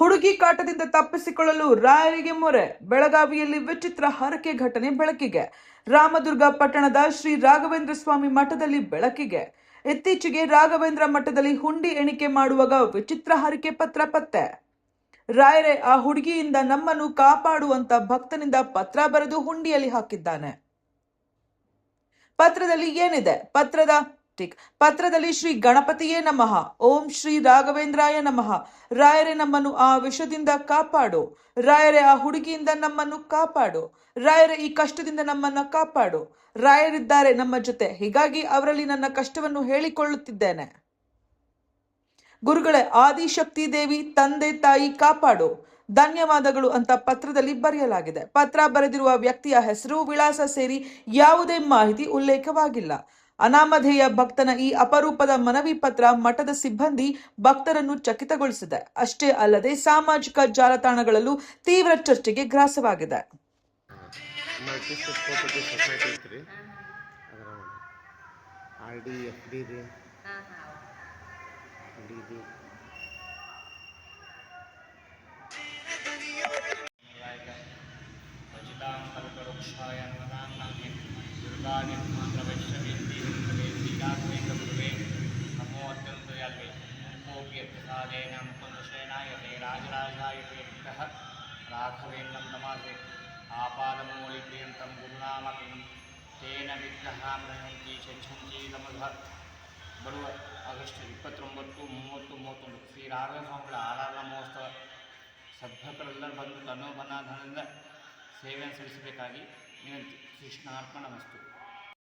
ಹುಡುಗಿ ಕಾಟದಿಂದ ತಪ್ಪಿಸಿಕೊಳ್ಳಲು ರಾಯರಿಗೆ ಮೊರೆ. ಬೆಳಗಾವಿಯಲ್ಲಿ ವಿಚಿತ್ರ ಹರಕೆ ಘಟನೆ ಬೆಳಕಿಗೆ. ರಾಮದುರ್ಗ ಪಟ್ಟಣದ ಶ್ರೀ ರಾಘವೇಂದ್ರ ಸ್ವಾಮಿ ಮಠದಲ್ಲಿ ಬೆಳಕಿಗೆ. ಇತ್ತೀಚೆಗೆ ರಾಘವೇಂದ್ರ ಮಠದಲ್ಲಿ ಹುಂಡಿ ಎಣಿಕೆ ಮಾಡುವಾಗ ವಿಚಿತ್ರ ಹರಕೆ ಪತ್ರ ಪತ್ತೆ. ರಾಯರೇ, ಆ ಹುಡುಗಿಯಿಂದ ನಮ್ಮನ್ನು ಕಾಪಾಡುವಂತ ಭಕ್ತನಿಂದ ಪತ್ರ ಬರೆದು ಹುಂಡಿಯಲ್ಲಿ ಹಾಕಿದ್ದಾನೆ. ಪತ್ರದಲ್ಲಿ ಏನಿದೆ? ಪತ್ರದಲ್ಲಿ ಶ್ರೀ ಗಣಪತಿಯೇ ನಮಃ, ಓಂ ಶ್ರೀ ರಾಘವೇಂದ್ರಾಯ ನಮಃ. ರಾಯರೇ, ನಮ್ಮನ್ನು ಆ ವಿಷದಿಂದ ಕಾಪಾಡು. ರಾಯರೇ, ಆ ಹುಡುಗಿಯಿಂದ ನಮ್ಮನ್ನು ಕಾಪಾಡು. ರಾಯರೇ, ಈ ಕಷ್ಟದಿಂದ ನಮ್ಮನ್ನ ಕಾಪಾಡು. ರಾಯರಿದ್ದಾರೆ ನಮ್ಮ ಜೊತೆ, ಹೀಗಾಗಿ ಅವರಲ್ಲಿ ನನ್ನ ಕಷ್ಟವನ್ನು ಹೇಳಿಕೊಳ್ಳುತ್ತಿದ್ದೇನೆ. ಗುರುಗಳೇ, ಆದಿಶಕ್ತಿ ದೇವಿ, ತಂದೆ ತಾಯಿ ಕಾಪಾಡು, ಧನ್ಯವಾದಗಳು ಅಂತ ಪತ್ರದಲ್ಲಿ ಬರೆಯಲಾಗಿದೆ. ಪತ್ರ ಬರೆದಿರುವ ವ್ಯಕ್ತಿಯ ಹೆಸರು, ವಿಳಾಸ ಸೇರಿ ಯಾವುದೇ ಮಾಹಿತಿ ಉಲ್ಲೇಖವಾಗಿಲ್ಲ. ಅನಾಮಧೇಯ ಭಕ್ತನ ಈ ಅಪರೂಪದ ಮನವಿ ಪತ್ರ ಮಠದ ಸಿಬ್ಬಂದಿ ಭಕ್ತರನ್ನು ಚಕಿತಗೊಳಿಸಿದೆ. ಅಷ್ಟೇ ಅಲ್ಲದೆ ಸಾಮಾಜಿಕ ಜಾಲತಾಣಗಳಲ್ಲೂ ತೀವ್ರ ಚರ್ಚೆಗೆ ಗ್ರಾಸವಾಗಿದೆ. नमो अत्यंत दयालवे प्रसादेन मुकुंदशयनाय ते राजराजाय ते राघवेन्द्रं नमासे आपादमूलिप्रियन्तं गुरुनामकं तेन विग्रहां रहन्ति चच्छन्ति नमः. ಬರುವ ಆಗಸ್ಟ್ 29, 30, 31 ಶ್ರೀ ರಾಘವೇಂದ್ರ ಸ್ವಾಮಿಗಳ ಆರಾಧನಾ ಮಹೋತ್ಸವ ಸದ್ಭಕ್ತರೆಲ್ಲರೂ ಬಂದು ತನ್ನೋಬನಾಧನದಿಂದ ಸೇವೆಯನ್ನು ಸಲ್ಲಿಸಬೇಕಾಗಿ ವಿನಂತಿ. ಕೃಷ್ಣಾರ್ಪಣಮಸ್ತು.